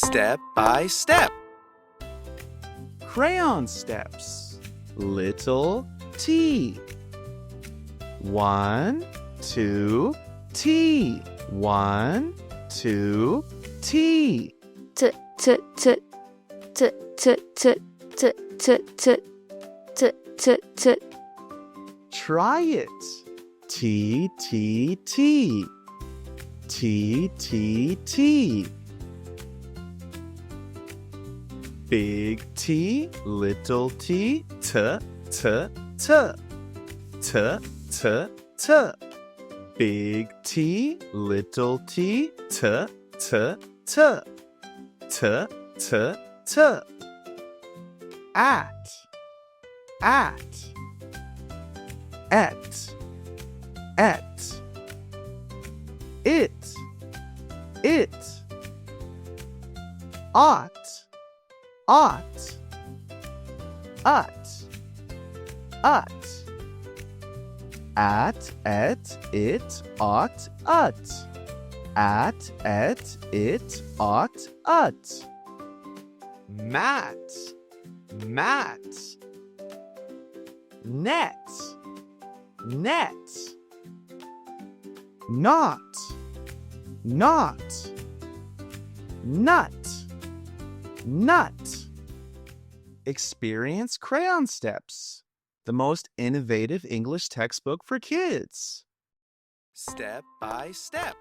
Step by step. Crayon steps. Little T. 1, 2, T. 1, 2, T. T-t-t-t-t-t-t-t-t-t-t. Try it. T, T, T. T, T, T. Big T, little t, t, t, t. T, t, t. Big T, little t, t, t, t. T, t, t. At, at. Et, et. It, it. Ought, ought. Ut, ut. At, et, it, ought, ut. At, et, it, ought, ut. Mat, mat. Net, net. Not, not. Nut, nut. Experience Crayon Steps, the most innovative English textbook for kids. Step by step.